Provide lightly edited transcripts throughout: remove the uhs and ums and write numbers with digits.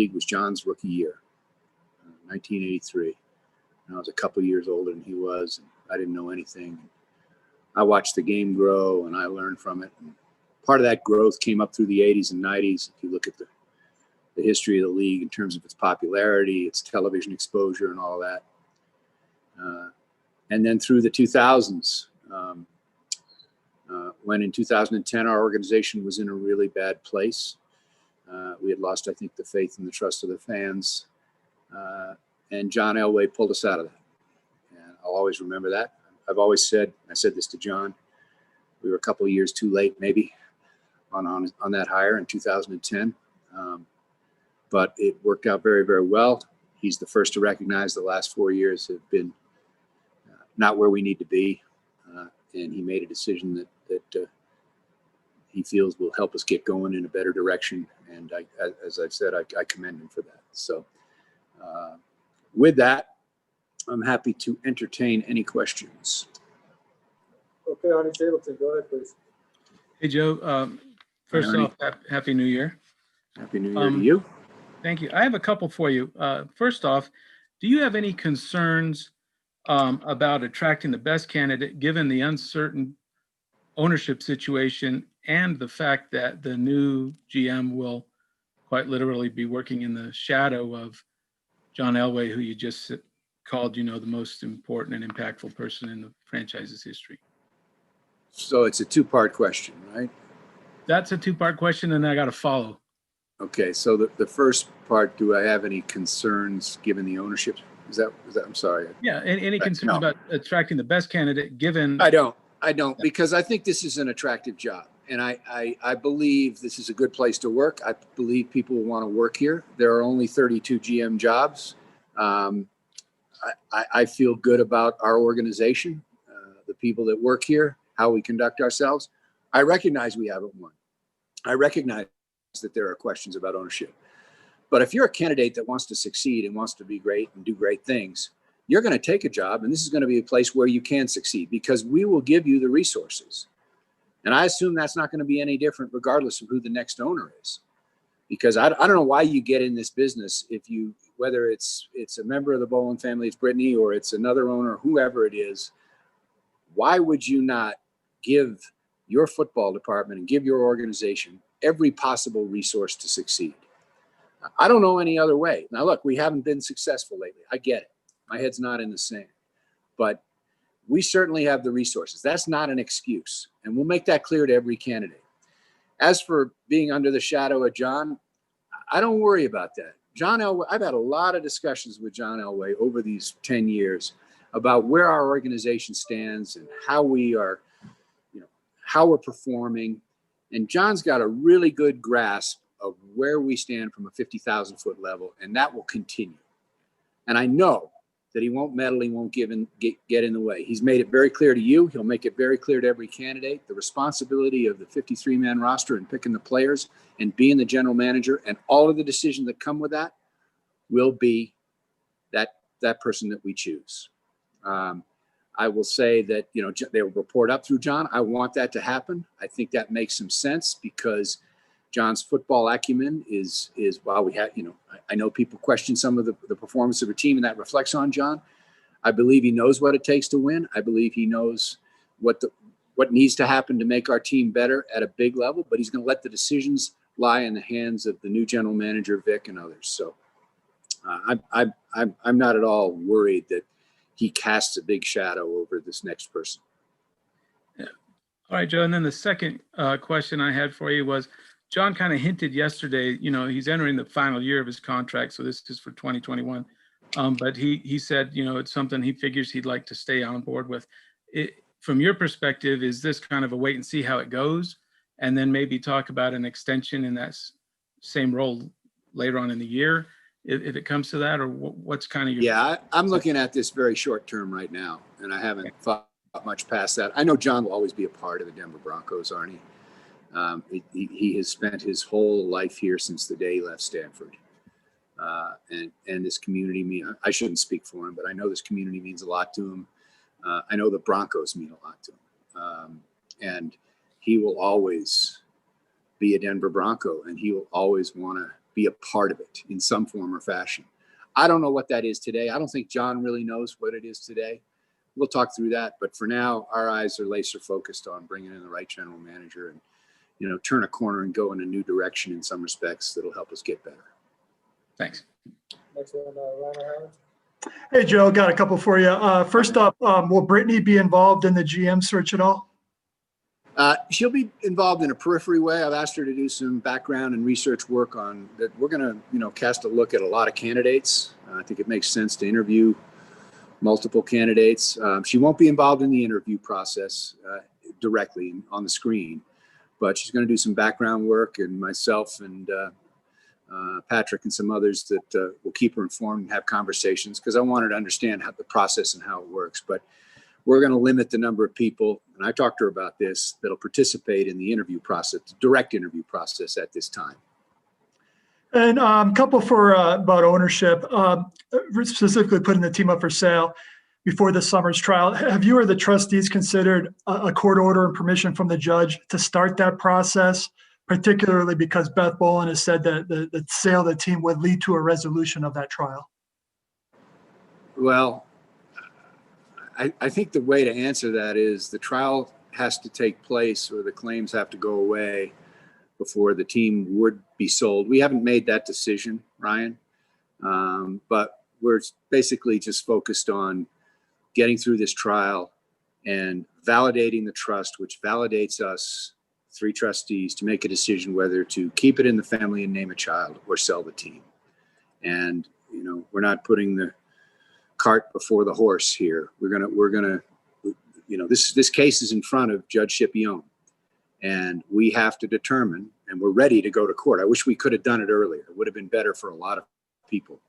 league was John's rookie year, 1983. And I was a couple years older than he was, and I didn't know anything. I watched the game grow, and I learned from it. And part of that growth came up through the 80s and 90s. If you look at the history of the league in terms of its popularity, its television exposure, and all that. And then through the 2000s, when in 2010 our organization was in a really bad place. We had lost, I think, the faith and the trust of the fans. And John Elway pulled us out of that. And I'll always remember that. I've always said, I said this to John, we were a couple of years too late maybe on that hire in 2010. But it worked out very, very well. He's the first to recognize the last 4 years have been not where we need to be. And he made a decision that he feels will help us get going in a better direction. And as I've said, I commend him for that. So with that, I'm happy to entertain any questions. Okay, Arnie Stapleton, go ahead, please. Hey, Joe. First off, Happy New Year. Happy New Year to you. Thank you. I have a couple for you. First off, do you have any concerns about attracting the best candidate given the uncertain ownership situation and the fact that the new GM will quite literally be working in the shadow of John Elway, who you just called, the most important and impactful person in the franchise's history? So it's a two-part question, right? That's a two-part question, and I got to follow. Okay, so the first part, do I have any concerns given the ownership? Is that I'm sorry. Yeah, any concerns about attracting the best candidate given? I don't, because I think this is an attractive job. And I believe this is a good place to work. I believe people will want to work here. There are only 32 GM jobs. I feel good about our organization, the people that work here, how we conduct ourselves. I recognize we haven't won. I recognize that there are questions about ownership. But if you're a candidate that wants to succeed and wants to be great and do great things, you're going to take a job, and this is going to be a place where you can succeed because we will give you the resources. And I assume that's not going to be any different regardless of who the next owner is. Because I don't know why you get in this business whether it's a member of the Boland family, it's Brittany, or it's another owner, whoever it is, why would you not give your football department and give your organization every possible resource to succeed? I don't know any other way. Now, look, we haven't been successful lately. I get it. My head's not in the sand. But we certainly have the resources. That's not an excuse. And we'll make that clear to every candidate. As for being under the shadow of John, I don't worry about that. John Elway, I've had a lot of discussions with John Elway over these 10 years about where our organization stands and how we are, how we're performing. And John's got a really good grasp of where we stand from a 50,000-foot level, and that will continue. And I know that he won't meddle, he won't get in the way. He's made it very clear to you. He'll make it very clear to every candidate. The responsibility of the 53-man roster and picking the players and being the general manager and all of the decisions that come with that will be that person that we choose. I will say that, they will report up through John. I want that to happen. I think that makes some sense because John's football acumen is while we have, I know people question some of the performance of a team, and that reflects on John. I believe he knows what it takes to win. I believe he knows what needs to happen to make our team better at a big level, but he's going to let the decisions lie in the hands of the new general manager, Vic, and others. So I'm not at all worried that he casts a big shadow over this next person. Yeah. All right, Joe. And then the second question I had for you was, John kind of hinted yesterday, he's entering the final year of his contract, so this is for 2021. But he said, it's something he figures he'd like to stay on board with. From your perspective, is this kind of a wait and see how it goes, and then maybe talk about an extension in that same role later on in the year, if it comes to that, or what's kind of your? Yeah, I'm looking at this very short term right now, and I haven't thought much past that. I know John will always be a part of the Denver Broncos, Arnie. He has spent his whole life here since the day he left Stanford. And this community, I shouldn't speak for him, but I know this community means a lot to him. I know the Broncos mean a lot to him. And he will always be a Denver Bronco, and he will always want to be a part of it in some form or fashion. I don't know what that is today. I don't think John really knows what it is today. We'll talk through that. But for now, our eyes are laser focused on bringing in the right general manager and, turn a corner and go in a new direction in some respects that'll help us get better. Thanks. Next one, Ryan Howard. Hey, Joe, got a couple for you. First up, will Brittany be involved in the GM search at all? She'll be involved in a periphery way. I've asked her to do some background and research work on that. We're going to, cast a look at a lot of candidates. I think it makes sense to interview multiple candidates. She won't be involved in the interview process directly on the screen, but she's going to do some background work, and myself and Patrick and some others that will keep her informed and have conversations, because I want her to understand how the process and how it works. But we're going to limit the number of people, and I talked to her about this, that'll participate in the interview process, the direct interview process at this time. And a couple for about ownership, specifically putting the team up for sale before the summer's trial. Have you or the trustees considered a court order and permission from the judge to start that process, particularly because Beth Boland has said that the sale of the team would lead to a resolution of that trial? Well, I think the way to answer that is the trial has to take place, or the claims have to go away before the team would be sold. We haven't made that decision, Ryan, but we're basically just focused on getting through this trial and validating the trust, which validates us, 3 trustees, to make a decision whether to keep it in the family and name a child or sell the team. And, we're not putting the cart before the horse here. We're gonna, this case is in front of Judge Scipione, and we have to determine, and we're ready to go to court. I wish we could have done it earlier. It would have been better for a lot of people,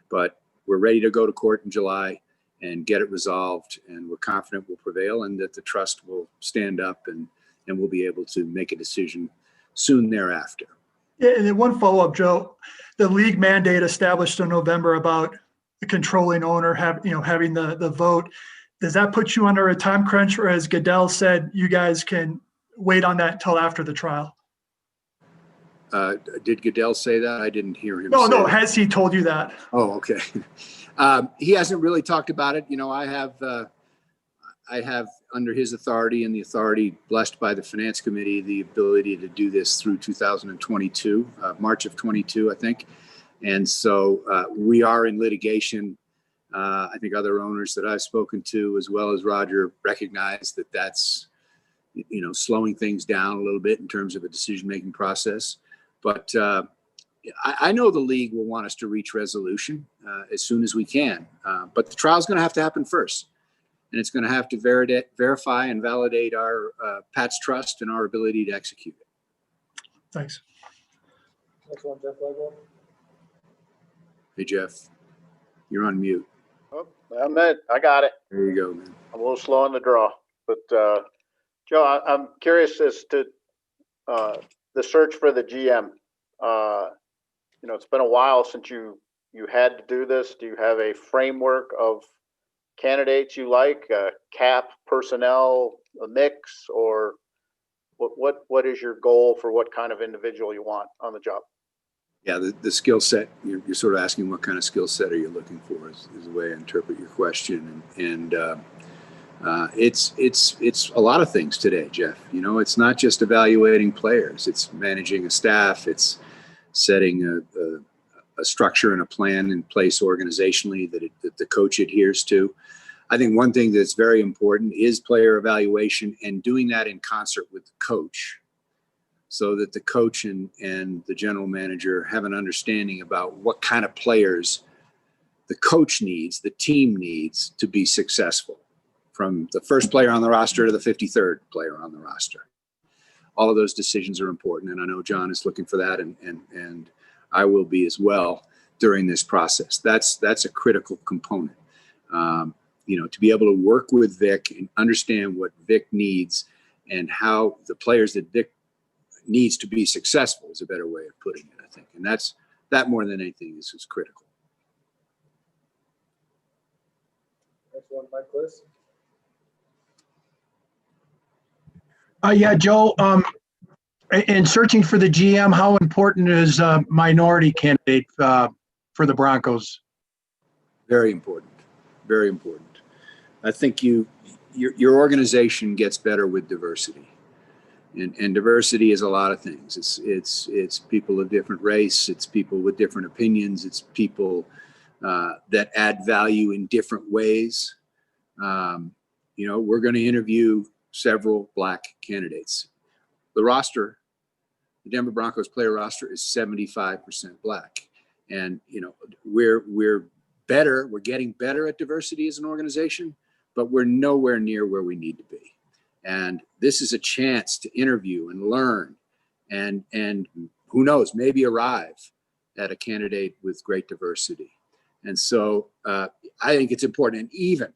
but we're ready to go to court in July and get it resolved. And we're confident we'll prevail, and that the trust will stand up, and we'll be able to make a decision soon thereafter. Yeah, and then one follow-up, Joe. The league mandate established in November about the controlling owner having the vote. Does that put you under a time crunch, or as Goodell said, you guys can wait on that until after the trial? Did Goodell say that? I didn't hear him. No, say that. Has he told you that? Oh, okay. He hasn't really talked about it. I have under his authority and the authority blessed by the finance committee, the ability to do this through 2022, March of 22, I think. And so we are in litigation. I think other owners that I've spoken to, as well as Roger, recognize that that's, slowing things down a little bit in terms of a decision-making process. But I know the league will want us to reach resolution as soon as we can. But the trial's going to have to happen first. And it's going to have to verify and validate our Pat's trust and our ability to execute it. Thanks. Next one, Jeff Legwell. Hey, Jeff, you're on mute. Oh, I got it. There you go, man. I'm a little slow on the draw, but Joe, I'm curious as to the search for the GM. It's been a while since you had to do this. Do you have a framework of candidates you like, cap, personnel, a mix, or what is your goal for what kind of individual you want on the job? Yeah, the skill set, you're sort of asking what kind of skill set are you looking for is the way I interpret your question. And it's a lot of things today, Jeff. It's not just evaluating players. It's managing a staff. It's setting a structure and a plan in place organizationally that the coach adheres to. I think one thing that's very important is player evaluation, and doing that in concert with the coach, so that the coach and the general manager have an understanding about what kind of players the coach needs, the team needs to be successful, from the first player on the roster to the 53rd player on the roster. All of those decisions are important, and I know John is looking for that, and I will be as well during this process. That's a critical component. To be able to work with Vic and understand what Vic needs and how the players that Vic needs to be successful is a better way of putting it, I think. And that more than anything is critical. Next one, Mike Bliss. Yeah, Joe, In searching for the GM, how important is a minority candidate for the Broncos? Very important. Very important. I think your organization gets better with diversity, and diversity is a lot of things. It's people of different race. It's people with different opinions. It's people that add value in different ways. We're going to interview several Black candidates. The Denver Broncos player roster is 75% Black, and we're better. We're getting better at diversity as an organization, but we're nowhere near where we need to be. And this is a chance to interview and learn, and who knows, maybe arrive at a candidate with great diversity. And so I think it's important. And even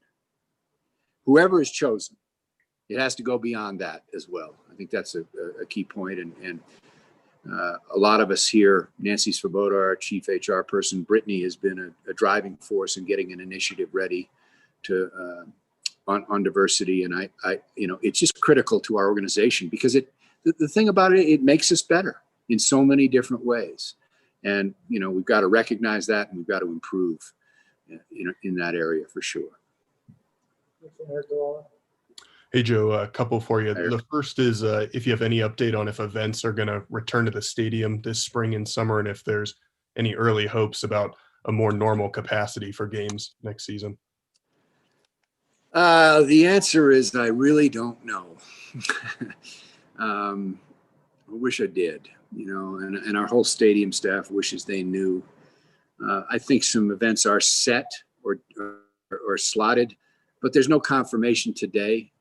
whoever is chosen, it has to go beyond that as well. I think that's a key point. And a lot of us here, Nancy Svoboda, our chief HR person, Brittany has been a driving force in getting an initiative ready to on diversity. And I it's just critical to our organization because the thing about it, it makes us better in so many different ways. And, we've got to recognize that, and we've got to improve, in that area for sure. Next one, Eric Delala. Hey, Joe, a couple for you. Hey. The first is if you have any update on if events are going to return to the stadium this spring and summer, and if there's any early hopes about a more normal capacity for games next season. The answer is I really don't know. I wish I did, and our whole stadium staff wishes they knew. I think some events are set or slotted, but there's no confirmation today.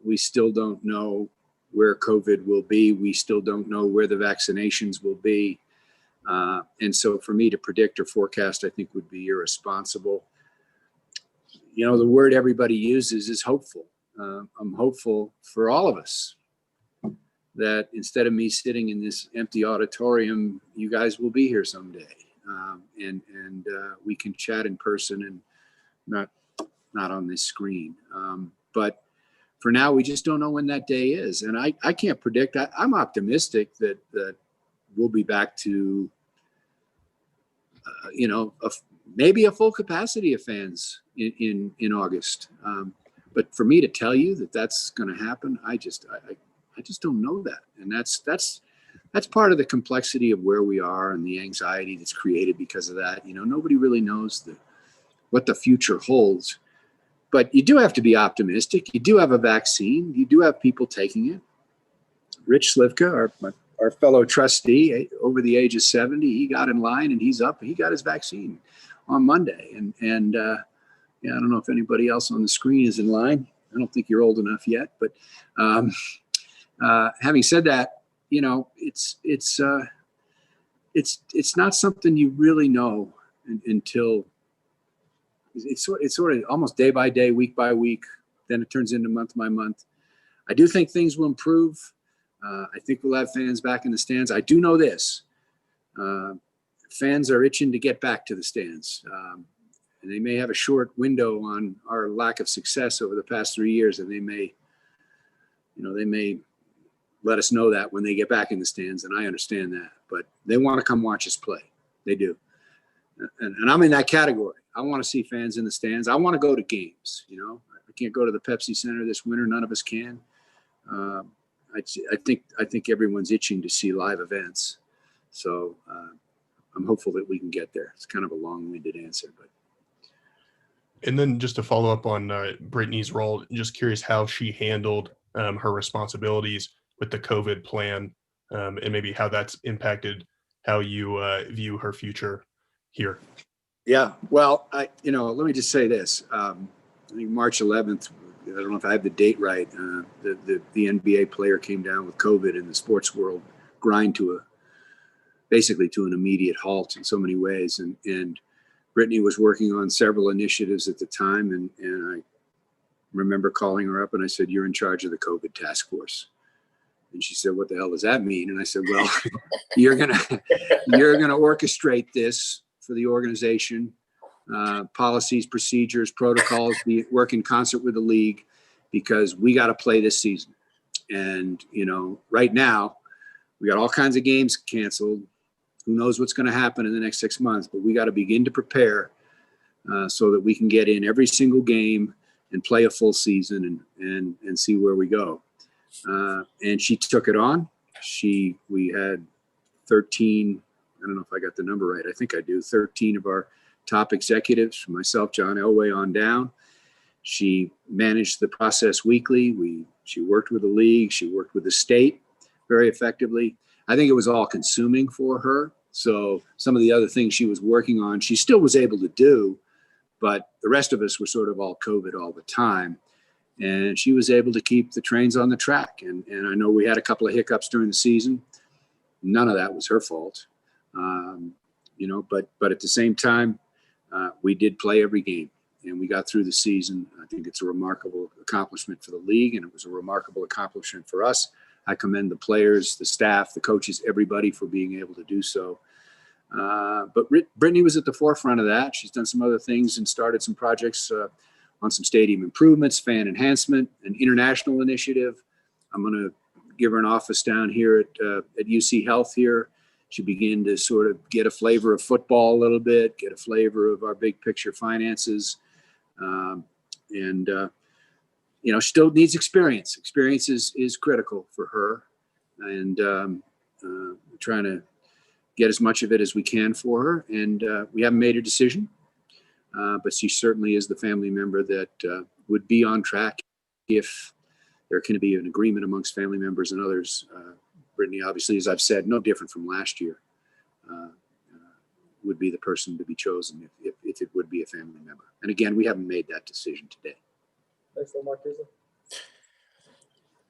We still don't know where COVID will be. We still don't know where the vaccinations will be. And so for me to predict or forecast, I think would be irresponsible. The word everybody uses is hopeful. I'm hopeful for all of us that instead of me sitting in this empty auditorium, you guys will be here someday. And we can chat in person and not on this screen. But for now, we just don't know when that day is. And I can't predict. I'm optimistic that we'll be back to, maybe a full capacity of fans in August. But for me to tell you that that's going to happen, I just don't know that. And that's part of the complexity of where we are and the anxiety that's created because of that. Nobody really knows what the future holds. But you do have to be optimistic. You do have a vaccine. You do have people taking it. Rich Slivka, our fellow trustee over the age of 70, he got in line and he's up. He got his vaccine on Monday. And I don't know if anybody else on the screen is in line. I don't think you're old enough yet. But having said that, it's not something you really know until it's sort of almost day by day, week by week. Then it turns into month by month. I do think things will improve. I think we'll have fans back in the stands. I do know this. Fans are itching to get back to the stands. And they may have a short window on our lack of success over the past 3 years, and they may let us know that when they get back in the stands, and I understand that. But they want to come watch us play. They do. And I'm in that category. I want to see fans in the stands. I want to go to games. I can't go to the Pepsi Center this winter. None of us can. I think everyone's itching to see live events. So I'm hopeful that we can get there. It's kind of a long-winded answer, but. And then just to follow up on Brittany's role, just curious how she handled her responsibilities with the COVID plan, and maybe how that's impacted how you view her future here. Yeah, well, let me just say this. I think March 11th, I don't know if I have the date right. The NBA player came down with COVID, and the sports world grind basically to an immediate halt in so many ways. And Brittany was working on several initiatives at the time, and I remember calling her up and I said, "You're in charge of the COVID task force." And she said, "What the hell does that mean?" And I said, "Well, you're gonna orchestrate this for the organization, policies, procedures, protocols, work in concert with the league, because we got to play this season. And right now, We got all kinds of games canceled. Who knows what's going to happen in the next 6 months, but we got to begin to prepare so that we can get in every single game and play a full season and see where we go. And she took it on. We had 13, I don't know if I got the number right. I think I do. 13 of our top executives, from myself, John Elway, on down. She managed the process weekly. She worked with the league. She worked with the state very effectively. I think it was all consuming for her. So some of the other things she was working on, she still was able to do, but the rest of us were sort of all COVID all the time. And she was able to keep the trains on the track. And I know we had a couple of hiccups during the season. None of that was her fault. But at the same time, we did play every game and we got through the season. I think it's a remarkable accomplishment for the league, and it was a remarkable accomplishment for us. I commend the players, the staff, the coaches, everybody for being able to do so. But Brittany was at the forefront of that. She's done some other things and started some projects on some stadium improvements, fan enhancement, an international initiative. I'm going to give her an office down here at UC Health here. She began to sort of get a flavor of football a little bit, get a flavor of our big picture finances. Still needs experience. Experience is critical for her, and trying to get as much of it as we can for her. And we haven't made a decision, but she certainly is the family member that would be on track if there can be an agreement amongst family members and others. Brittany, obviously, as I've said, no different from last year, would be the person to be chosen if it would be a family member. And again, we haven't made that decision today. Thanks, Mark.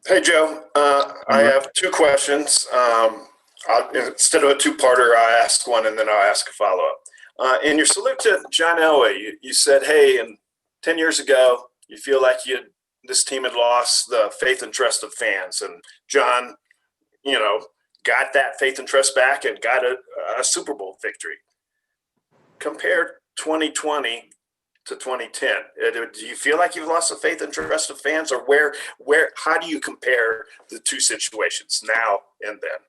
Hey, Joe. I have two questions. Instead of a two-parter, I'll ask one and then I'll ask a follow-up. In your salute to John Elway, you said, hey, and 10 years ago, you feel like this team had lost the faith and trust of fans. And John, got that faith and trust back and got a Super Bowl victory. Compare 2020 to 2010. Do you feel like you've lost the faith and trust of fans, or how do you compare the two situations now and then?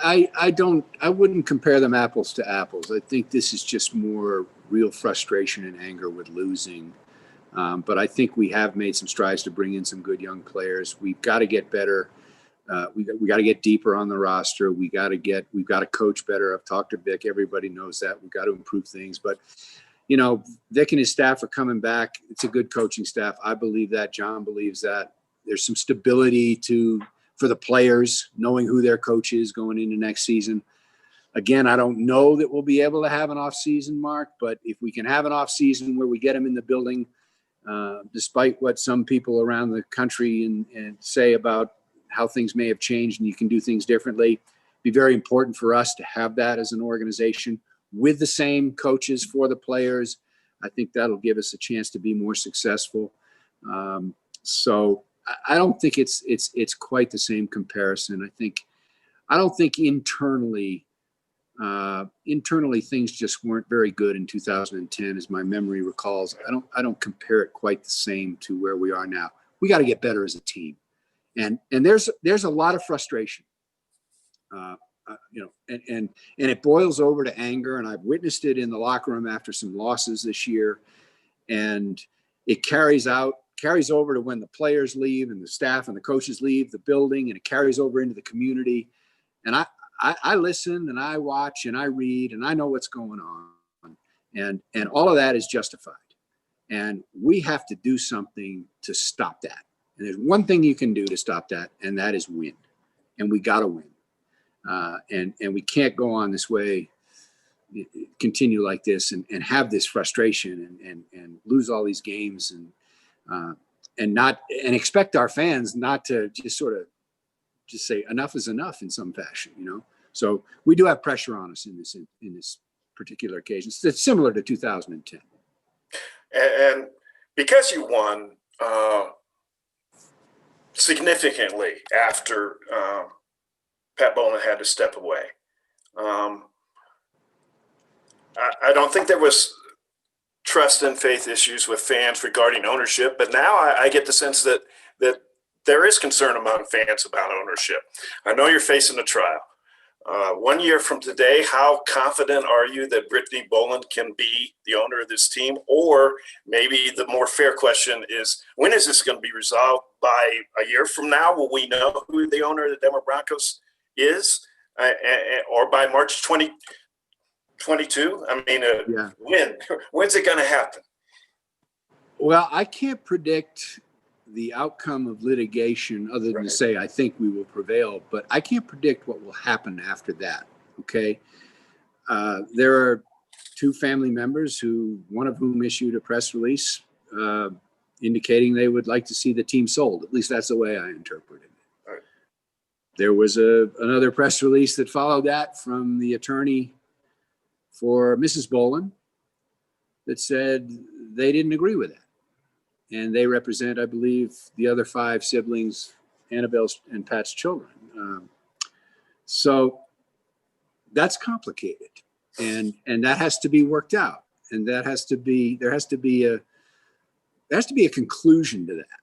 I wouldn't compare them apples to apples. I think this is just more real frustration and anger with losing. But I think we have made some strides to bring in some good young players. We've got to get better. We got to get deeper on the roster. We've got to coach better. I've talked to Vic. Everybody knows that. We've got to improve things. But, Vic and his staff are coming back. It's a good coaching staff. I believe that. John believes that. There's some stability for the players, knowing who their coach is going into next season. Again, I don't know that we'll be able to have an off season, Mark, but if we can have an off season where we get them in the building, despite what some people around the country and say about how things may have changed and you can do things differently, be very important for us to have that as an organization with the same coaches for the players. I think that'll give us a chance to be more successful. So I don't think it's quite the same comparison. I don't think internally things just weren't very good in 2010, as my memory recalls. I don't compare it quite the same to where we are now. We got to get better as a team, and there's a lot of frustration, and it boils over to anger. And I've witnessed it in the locker room after some losses this year, and it carries over to when the players leave and the staff and the coaches leave the building, and it carries over into the community. And I listen and I watch and I read and I know what's going on, and all of that is justified. And we have to do something to stop that. And there's one thing you can do to stop that, and that is win. And we got to win. And we can't go on this way, continue like this and have this frustration and lose all these games and expect our fans not to just sort of just say enough is enough in some fashion, So we do have pressure on us in this particular occasion. It's similar to 2010. And because you won significantly after Pat Bowlen had to step away, I don't think there was trust and faith issues with fans regarding ownership, but now I get the sense that there is concern among fans about ownership. I know you're facing a trial. 1 year from today, how confident are you that Brittany Boland can be the owner of this team? Or maybe the more fair question is, when is this going to be resolved? By a year from now, will we know who the owner of the Denver Broncos is? Or by March 2022? I mean, Yeah. when's it going to happen? Well, I can't predict the outcome of litigation other than to Right. say I think we will prevail, but I can't predict what will happen after that. Okay. There are two family members one of whom issued a press release indicating they would like to see the team sold. At least that's the way I interpreted it. Right. There was another press release that followed that from the attorney for Mrs. Boland that said they didn't agree with that. And they represent, I believe, the other 5 siblings, Annabelle's and Pat's children. So that's complicated, and that has to be worked out, and there has to be a conclusion to that,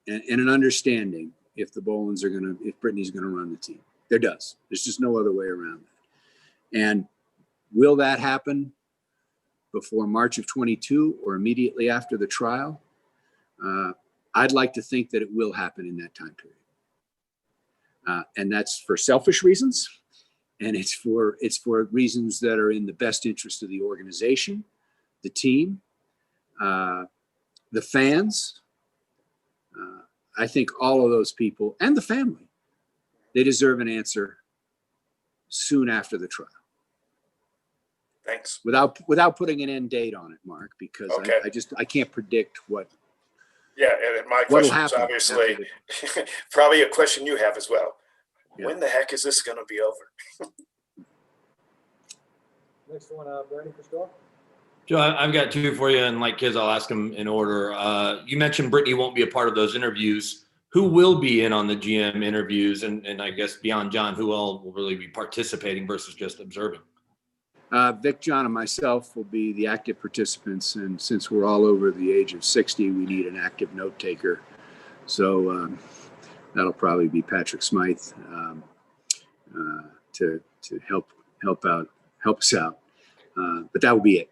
and an understanding if Brittany's gonna run the team. There's just no other way around that. And will that happen before March of 22 or immediately after the trial? I'd like to think that it will happen in that time period. And that's for selfish reasons. And it's for reasons that are in the best interest of the organization, the team, the fans. I think all of those people and the family, they deserve an answer soon after the trial. Thanks. Without putting an end date on it, Mark, because Okay. I can't predict what. Yeah, and my What'll question is happen obviously after probably a question you have as well. Yeah. When the heck is this going to be over? Next one, Brandon Christoph. Joe, I've got 2 for you, and like kids, I'll ask them in order. You mentioned Brittany won't be a part of those interviews. Who will be in on the GM interviews? And I guess beyond John, who all will really be participating versus just observing? Vic, John, and myself will be the active participants, and since we're all over the age of 60, we need an active note taker. So that'll probably be Patrick Smythe to help us out. But that will be it.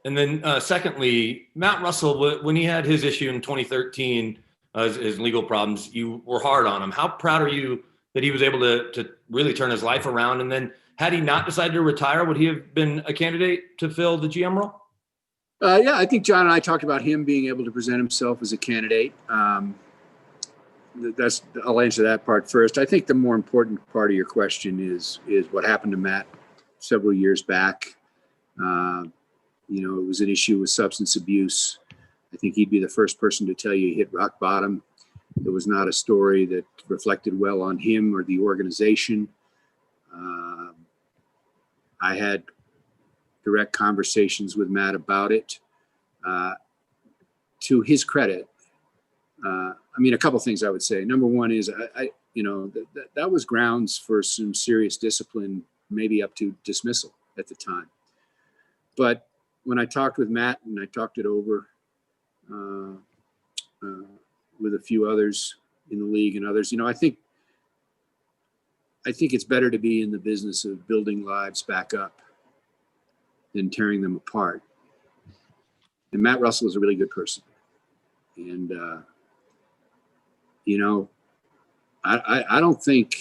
And then secondly, Matt Russell, when he had his issue in 2013, his legal problems, you were hard on him. How proud are you that he was able to really turn his life around? And then had he not decided to retire, would he have been a candidate to fill the GM role? Yeah, I think John and I talked about him being able to present himself as a candidate. I'll answer that part first. I think the more important part of your question is what happened to Matt several years back. It was an issue with substance abuse. I think he'd be the first person to tell you he hit rock bottom. It was not a story that reflected well on him or the organization. I had direct conversations with Matt about it. To his credit, a couple things I would say. Number one is, that was grounds for some serious discipline, maybe up to dismissal at the time. But when I talked with Matt and I talked it over with a few others in the league and others, I think it's better to be in the business of building lives back up than tearing them apart. And Matt Russell is a really good person. And, I don't think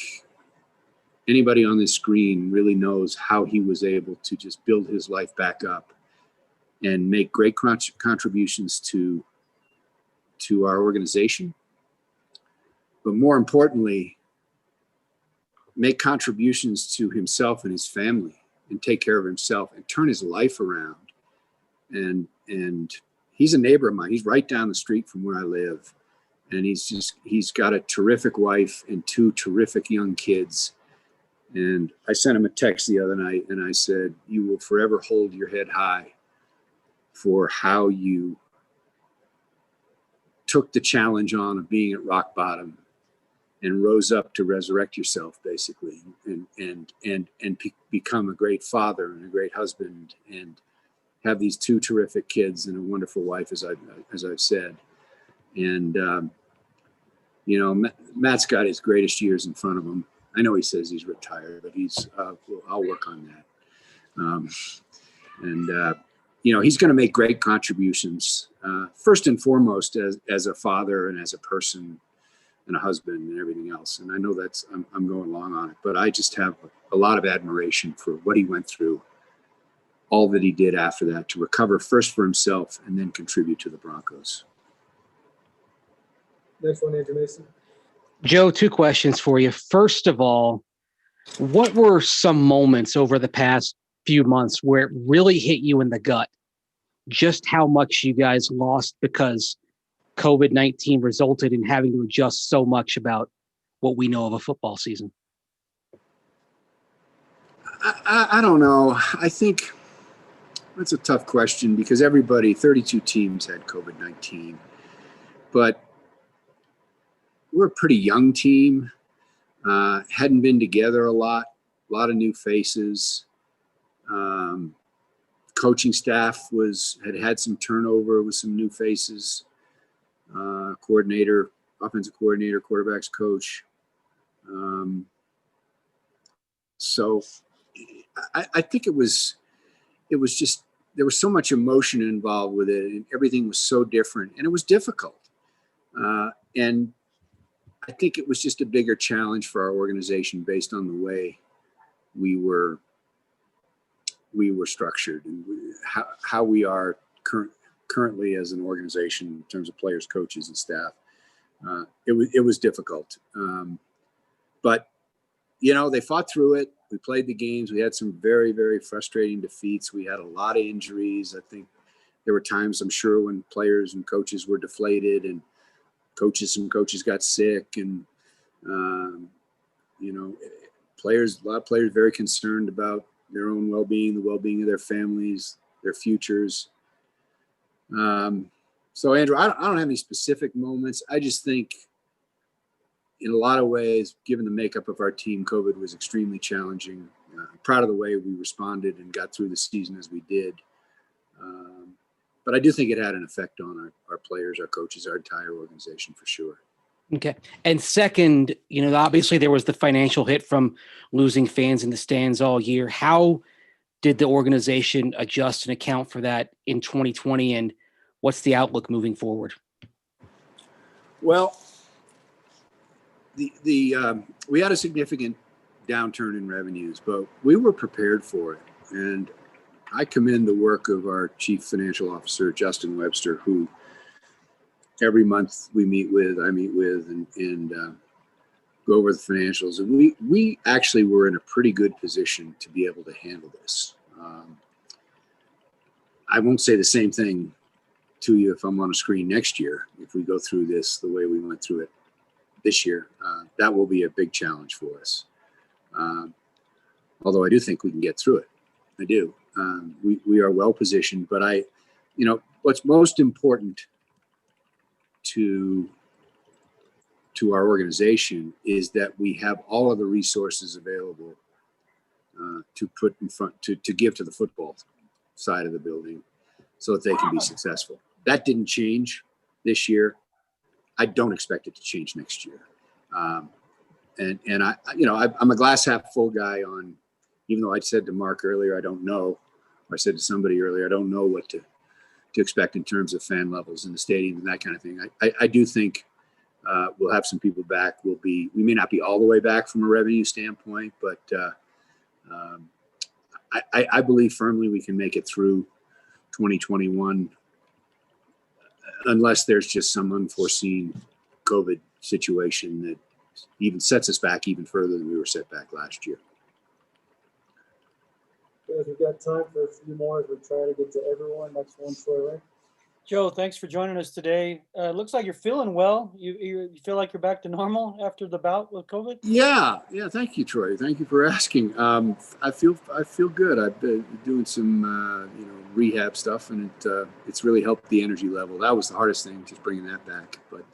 anybody on this screen really knows how he was able to just build his life back up and make great contributions to our organization. But more importantly, make contributions to himself and his family and take care of himself and turn his life around. And he's a neighbor of mine. He's right down the street from where I live. And he's got a terrific wife and 2 terrific young kids. And I sent him a text the other night and I said, you will forever hold your head high for how you took the challenge on of being at rock bottom and rose up to resurrect yourself, basically, and become a great father and a great husband and have these 2 terrific kids and a wonderful wife, as I've said. And, Matt's got his greatest years in front of him. I know he says he's retired, but I'll work on that. He's going to make great contributions, first and foremost as a father and as a person and a husband and everything else. And I know I'm going along on it, but I just have a lot of admiration for what he went through, all that he did after that to recover first for himself and then contribute to the Broncos. Next one, Andrew Mason. Joe, 2 questions for you. First of all, what were some moments over the past few months where it really hit you in the gut just how much you guys lost because COVID-19 resulted in having to adjust so much about what we know of a football season? I don't know. I think that's a tough question because 32 teams had COVID-19, but we're a pretty young team, hadn't been together a lot of new faces. Coaching staff had some turnover with some new faces. Coordinator, offensive coordinator, quarterbacks coach. So I think it was just, there was so much emotion involved with it and everything was so different and it was difficult. And I think it was just a bigger challenge for our organization based on the way we were structured and how we are currently as an organization in terms of players, coaches, and staff. It was difficult, but they fought through it. We played the games. We had some very, very frustrating defeats. We had a lot of injuries. I think there were times, I'm sure, when players and coaches were deflated and some coaches got sick and a lot of players very concerned about their own well-being, the well-being of their families, their futures. So Andrew, I don't have any specific moments. I just think in a lot of ways, given the makeup of our team, COVID was extremely challenging. I'm proud of the way we responded and got through the season as we did. But I do think it had an effect on our players, our coaches, our entire organization for sure. Okay. And second, obviously there was the financial hit from losing fans in the stands all year. How did the organization adjust and account for that in 2020? And what's the outlook moving forward? Well, we had a significant downturn in revenues, but we were prepared for it. And I commend the work of our chief financial officer, Justin Webster, who every month I meet with and go over the financials. And we actually were in a pretty good position to be able to handle this. I won't say the same thing to you if I'm on a screen next year. If we go through this the way we went through it this year, that will be a big challenge for us. Although I do think we can get through it. I do. We are well positioned, but what's most important to our organization is that we have all of the resources available to put in front, to give to the football side of the building so that they can be successful. That didn't change this year. I don't expect it to change next year. And I'm a glass half full guy on, even though I said to Mark earlier, I don't know, or I said to somebody earlier, I don't know what to expect in terms of fan levels in the stadium and that kind of thing. I do think we'll have some people back. We may not be all the way back from a revenue standpoint, but I believe firmly we can make it through 2021 unless there's just some unforeseen COVID situation that even sets us back even further than we were set back last year. Guys, we've got time for a few more as we try to get to everyone. Next one, Troy Ray. Joe, thanks for joining us today. Looks like you're feeling well. You feel like you're back to normal after the bout with COVID? Yeah. Thank you, Troy. Thank you for asking. I feel good. I've been doing some rehab stuff, and it's really helped the energy level. That was the hardest thing, just bringing that back. But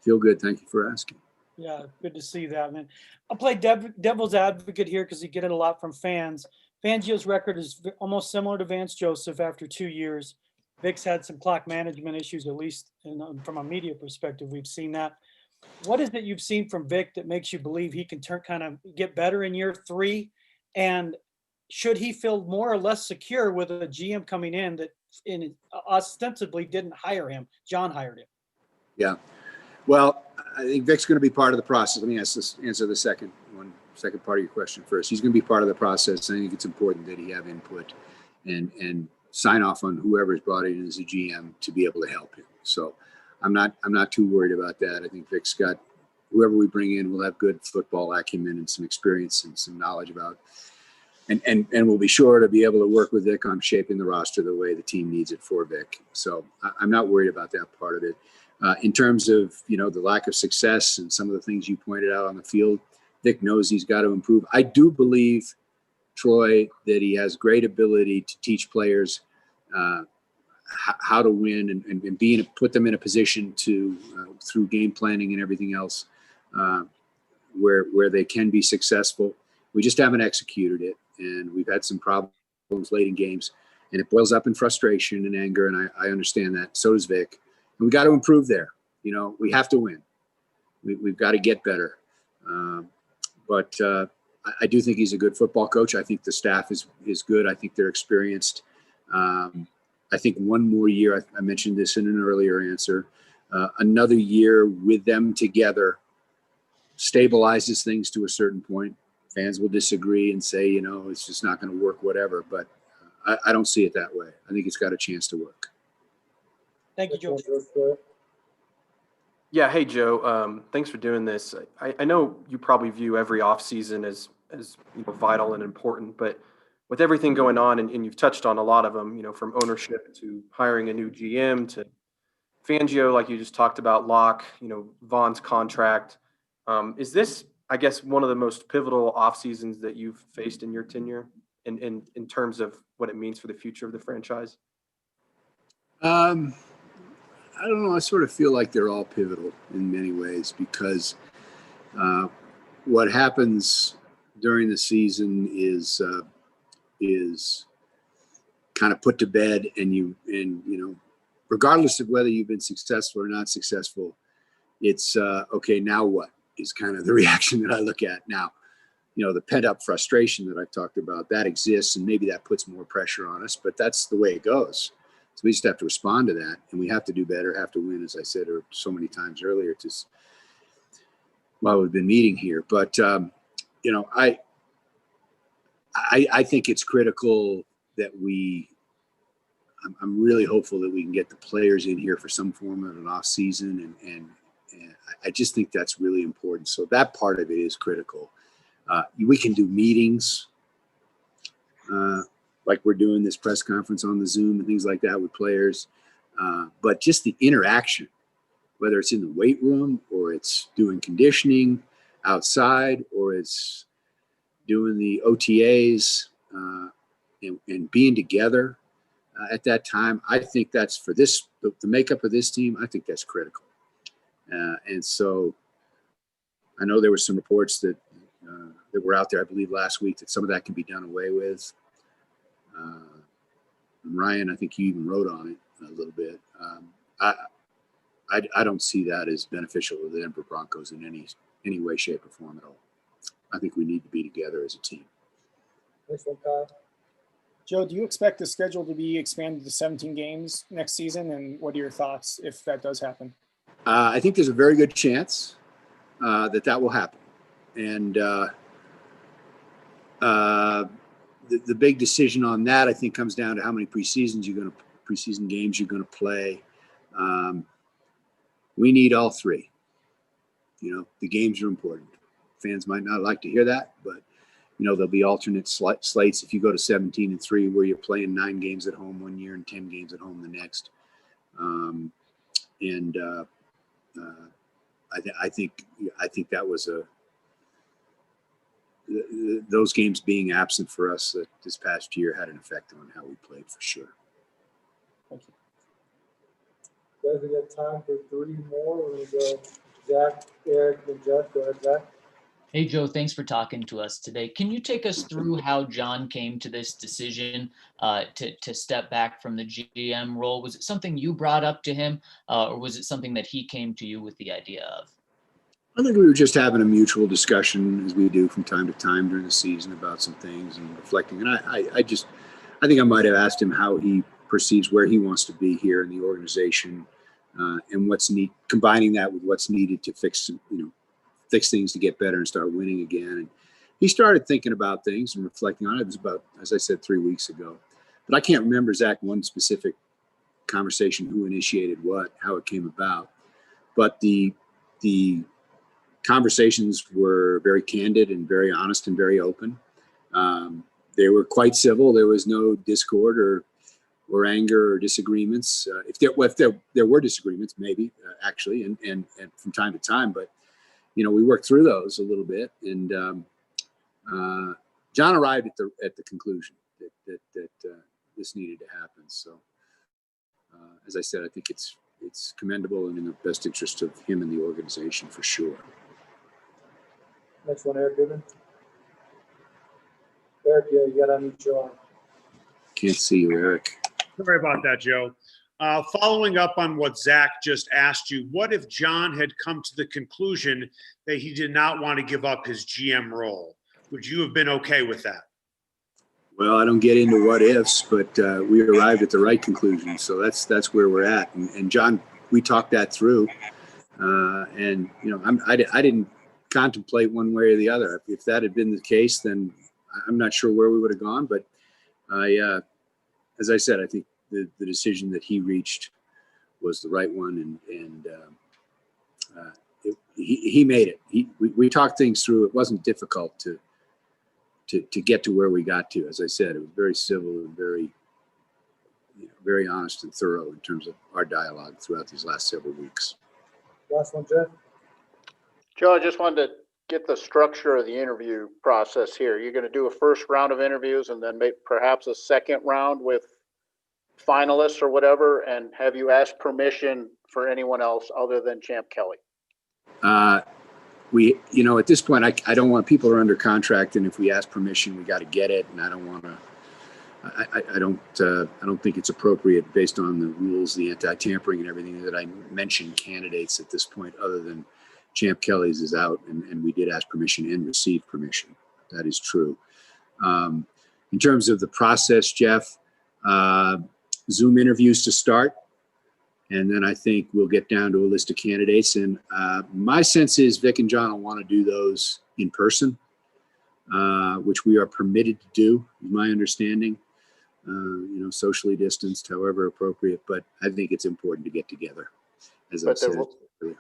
feel good. Thank you for asking. Yeah, good to see that, man. I'll play devil's advocate here because you get it a lot from fans. Fangio's record is almost similar to Vance Joseph after 2 years. Vic's had some clock management issues, at least from a media perspective. We've seen that. What is it you've seen from Vic that makes you believe he can kind of get better in year 3? And should he feel more or less secure with a GM coming in that ostensibly didn't hire him? John hired him. Yeah. Well, I think Vic's going to be part of the process. Let me answer the second part of your question first. He's going to be part of the process. I think it's important that he have input and sign off on whoever is brought in as a GM to be able to help him. So I'm not too worried about that. I think Vic's got whoever we bring in will have good football acumen and some experience and some knowledge about, and we'll be sure to be able to work with Vic on shaping the roster the way the team needs it for Vic. So I'm not worried about that part of it. In terms of, the lack of success and some of the things you pointed out on the field, Vic knows he's got to improve. I do believe, Troy, that he has great ability to teach players how to win and put them in a position to, through game planning and everything else, where they can be successful. We just haven't executed it, and we've had some problems late in games, and it boils up in frustration and anger, and I understand that. So does Vic. And we got to improve there. We have to win. We've got to get better. But I do think he's a good football coach. I think the staff is good. I think they're experienced. I think one more year, I mentioned this in an earlier answer, another year with them together stabilizes things to a certain point. Fans will disagree and say, it's just not going to work, whatever. But I don't see it that way. I think it's got a chance to work. Thank you, Joe. Yeah. Hey, Joe. Thanks for doing this. I know you probably view every offseason as vital and important, but with everything going on, and you've touched on a lot of them, from ownership to hiring a new GM to Fangio, like you just talked about, Locke, Vaughn's contract. Is this, I guess, one of the most pivotal off seasons that you've faced in your tenure in terms of what it means for the future of the franchise? I don't know. I sort of feel like they're all pivotal in many ways because what happens during the season is kind of put to bed, and regardless of whether you've been successful or not successful, it's okay. Now what is kind of the reaction that I look at now. The pent up frustration that I've talked about, that exists, and maybe that puts more pressure on us, but that's the way it goes. So we just have to respond to that, and we have to do better, have to win, as I said so many times earlier, while we've been meeting here. But I think it's critical that I'm really hopeful that we can get the players in here for some form of an off season, and I just think that's really important. So that part of it is critical. We can do meetings. Like we're doing this press conference on the Zoom and things like that with players. But just the interaction, whether it's in the weight room or it's doing conditioning outside or it's doing the OTAs and being together at that time, I think that's for the makeup of this team, I think that's critical. And so I know there were some reports that were out there, I believe last week, that some of that can be done away with. Ryan, I think you even wrote on it a little bit. I don't see that as beneficial to the Denver Broncos in any way, shape, or form at all. I think we need to be together as a team. Thanks, Kyle. Joe, do you expect the schedule to be expanded to 17 games next season? And what are your thoughts if that does happen? I think there's a very good chance that will happen. And the big decision on that, I think, comes down to how many preseason games you're going to play. We need all three. The games are important. Fans might not like to hear that, but there'll be alternate slates if you go to 17-3, where you're playing 9 games at home one year and 10 games at home the next. I think that was those games being absent for us this past year had an effect on how we played, for sure. Thank you. Guys, we got time for 3 more. We're going to go Zach, Eric, and Jeff. Go ahead, Zach. Hey, Joe, thanks for talking to us today. Can you take us through how John came to this decision to step back from the GM role? Was it something you brought up to him, or was it something that he came to you with the idea of? I think we were just having a mutual discussion, as we do from time to time during the season, about some things and reflecting. And I think I might have asked him how he perceives where he wants to be here in the organization, and what's combining that with what's needed to fix things to get better and start winning again. And he started thinking about things and reflecting on it. It was about, as I said, 3 weeks ago. But I can't remember, Zach, one specific conversation, who initiated what, how it came about. But the conversations were very candid and very honest and very open. They were quite civil. There was no discord or anger or disagreements. If there were disagreements, maybe actually, and from time to time, but we worked through those a little bit. And John arrived at the conclusion that this needed to happen. So, as I said, I think it's commendable and in the best interest of him and the organization for sure. Next one, Eric Goodman. Eric, yeah, you got to unmute your arm. Can't see you, Eric. Sorry about that, Joe. Following up on what Zach just asked you, what if John had come to the conclusion that he did not want to give up his GM role? Would you have been okay with that? Well, I don't get into what ifs, but we arrived at the right conclusion. So that's where we're at. And John, we talked that through. And I didn't contemplate one way or the other. If that had been the case, then I'm not sure where we would have gone. But as I said, I think the decision that he reached was the right one, and he made it. We talked things through. It wasn't difficult to get to where we got to. As I said, it was very civil and very honest and thorough in terms of our dialogue throughout these last several weeks. Last one, Jeff. Joe, I just wanted to get the structure of the interview process here. You're going to do a first round of interviews and then perhaps a second round with finalists or whatever. And have you asked permission for anyone else other than Champ Kelly? At this point, I don't want people who are under contract, and if we ask permission, we got to get it. And I don't want to. I don't think it's appropriate based on the rules, the anti-tampering and everything, that I mention candidates at this point, other than Champ Kelly's is out, and we did ask permission and receive permission. That is true. In terms of the process, Jeff, Zoom interviews to start, and then I think we'll get down to a list of candidates. And my sense is Vic and John will want to do those in person, which we are permitted to do, is my understanding. Socially distanced, however appropriate, but I think it's important to get together, as I said earlier.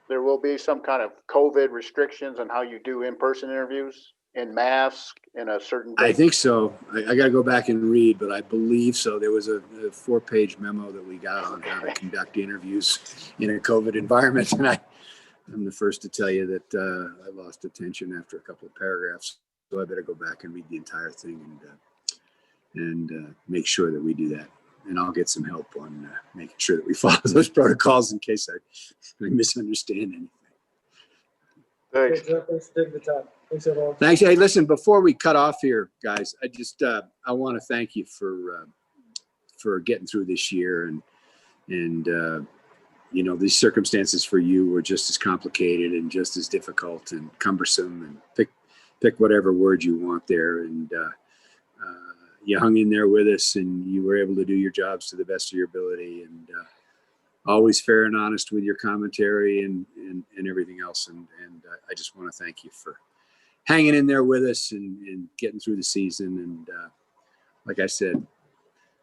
There will be some kind of COVID restrictions on how you do in-person interviews, in mask, in a certain day. I think so. I got to go back and read, but I believe so. There was a 4-page memo that we got on how to conduct interviews in a COVID environment, and I'm the first to tell you that I lost attention after a couple of paragraphs, so I better go back and read the entire thing and make sure that we do that. And I'll get some help on making sure that we follow those protocols in case I misunderstand anything. Thanks. Thanks for taking the time. Thanks, everyone. Thanks. Hey, listen, before we cut off here, guys, I just I want to thank you for getting through this year, and these circumstances for you were just as complicated and just as difficult and cumbersome, and pick whatever word you want there, and you hung in there with us, and you were able to do your jobs to the best of your ability, and always fair and honest with your commentary and everything else. And I just want to thank you for hanging in there with us and getting through the season. And like I said,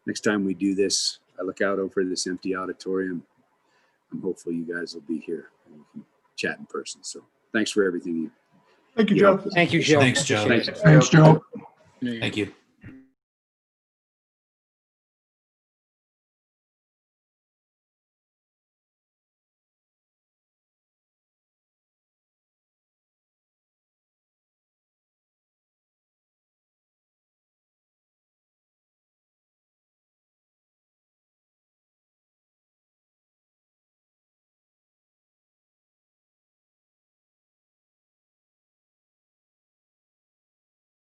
next time we do this, I look out over this empty auditorium. I'm hopeful you guys will be here and we can chat in person. So thanks for everything. Thank you, Joe. Thank you, Joe. Thanks, Joe. Thanks, Joe. Thank you.